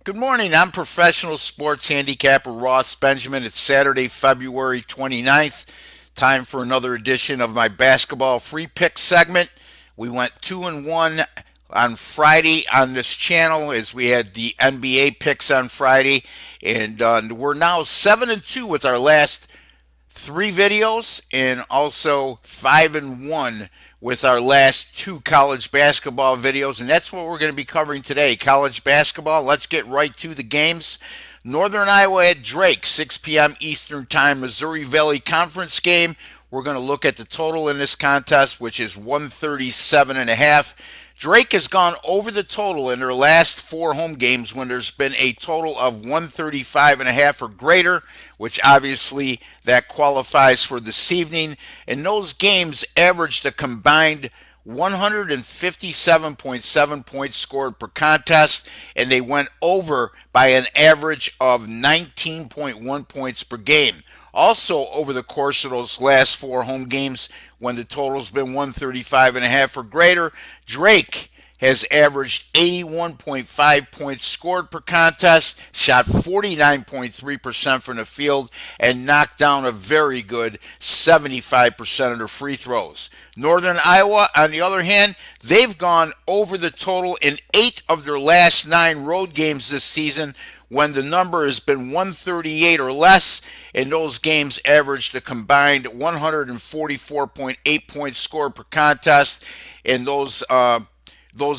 Good morning. I'm professional sports handicapper Ross Benjamin. It's Saturday, February 29th. Time for another edition of my basketball free pick segment. We went 2-1 on Friday on this channel as we had the NBA picks on Friday, and we're now 7-2 with our last three videos and also 5-1 with our last two college basketball videos. And that's what we're going to be covering today, college basketball. Let's get right to the games. Northern Iowa at Drake, 6 p.m. Eastern Time, Missouri Valley Conference game. We're going to look at the total in this contest, which is 137.5. Drake has gone over the total in their last four home games when there's been a total of 135.5 or greater, which obviously that qualifies for this evening. And those games averaged a combined 157.7 points scored per contest, and they went over by an average of 19.1 points per game. Also, over the course of those last four home games, when the total's been 135.5 or greater, Drake has averaged 81.5 points scored per contest, shot 49.3% from the field, and knocked down a very good 75% of their free throws. Northern Iowa, on the other hand, they've gone over the total in 8 of their last 9 road games this season, when the number has been 138 or less, and those games averaged a combined 144.8 points scored per contest, and those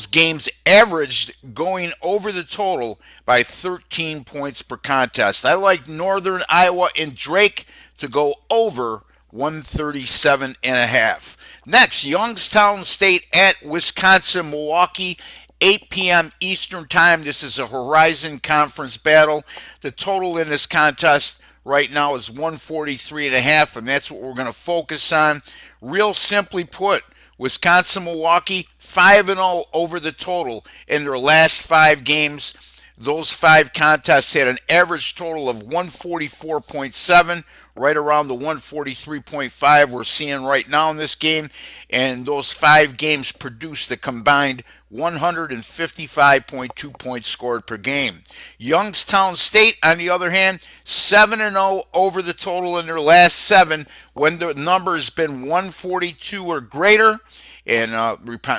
games averaged going over the total by 13 points per contest. I like Northern Iowa and Drake to go over 137.5. Next, Youngstown State at Wisconsin Milwaukee, 8 p.m. Eastern Time. This is a Horizon Conference battle. The total in this contest right now is 143.5, and that's what we're going to focus on. Real simply put, Wisconsin Milwaukee 5-0 over the total in their last 5 games. Those 5 contests had an average total of 144.7, right around the 143.5 we're seeing right now in this game. And those 5 games produced a combined 155.2 points scored per game. Youngstown State, on the other hand, 7-0 over the total in their last 7 when the number has been 142 or greater. And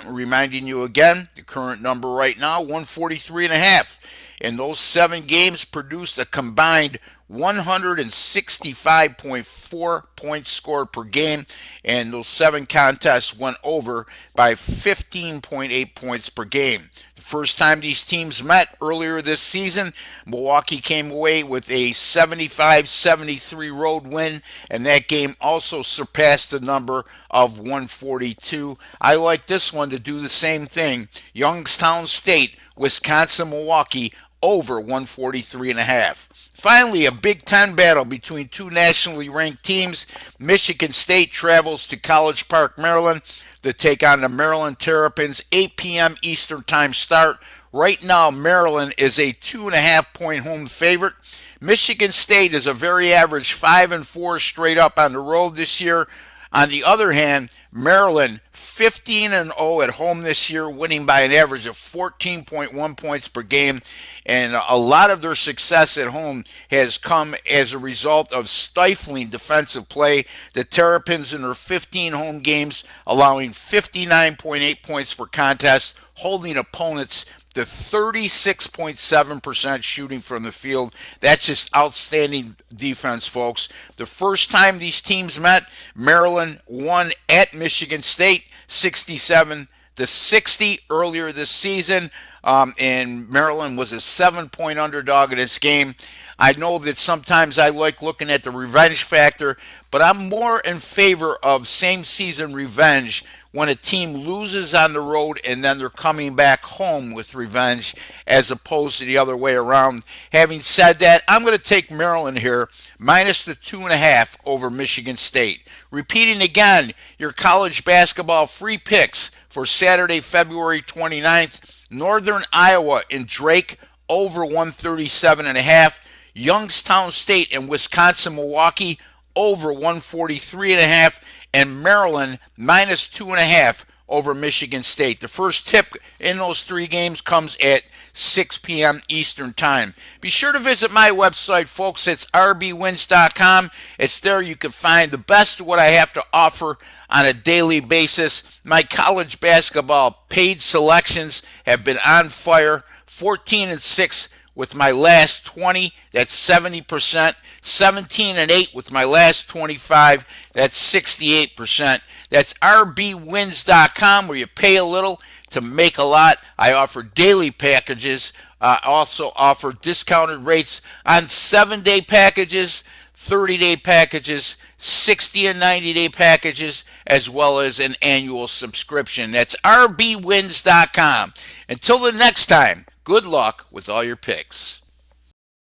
reminding you again, the current number right now, 143.5. And those 7 games produced a combined 165.4 points scored per game, and those 7 contests went over by 15.8 points per game. The first time these teams met earlier this season, Milwaukee came away with a 75-73 road win, and that game also surpassed the number of 142. I like this one to do the same thing. Youngstown State, Wisconsin, Milwaukee over 143.5. Finally, a Big Ten battle between two nationally ranked teams. Michigan State travels to College Park, Maryland to take on the Maryland Terrapins. 8 p.m. Eastern Time start. Right now, Maryland is a 2.5-point home favorite. Michigan State is a very average 5-4 straight up on the road this year. On the other hand, Maryland 15-0 at home this year, winning by an average of 14.1 points per game. And a lot of their success at home has come as a result of stifling defensive play. The Terrapins in their 15 home games allowing 59.8 points per contest, holding opponents to 36.7% shooting from the field. That's just outstanding defense, folks. The first time these teams met, Maryland won at Michigan State 67-60 earlier this season, and Maryland was a 7-point underdog in this game. I know that sometimes I like looking at the revenge factor, but I'm more in favor of same season revenge when a team loses on the road and then they're coming back home with revenge as opposed to the other way around. Having said that, I'm going to take Maryland here, minus the 2.5 over Michigan State. Repeating again, your college basketball free picks for Saturday, February 29th. Northern Iowa and Drake over 137.5. Youngstown State and Wisconsin Milwaukee over 143.5, and Maryland minus 2.5 over Michigan State. The first tip in those three games comes at 6 p.m. Eastern Time. Be sure to visit my website, folks. It's rbwins.com. It's there you can find the best of what I have to offer on a daily basis. My college basketball paid selections have been on fire. 14-6 with my last 20, that's 70%. 17-8 with my last 25, that's 68%. That's rbwins.com, where you pay a little to make a lot. I offer daily packages. I also offer discounted rates on 7-day packages, 30-day packages, 60 and 90-day packages, as well as an annual subscription. That's rbwins.com. Until the next time, good luck with all your picks.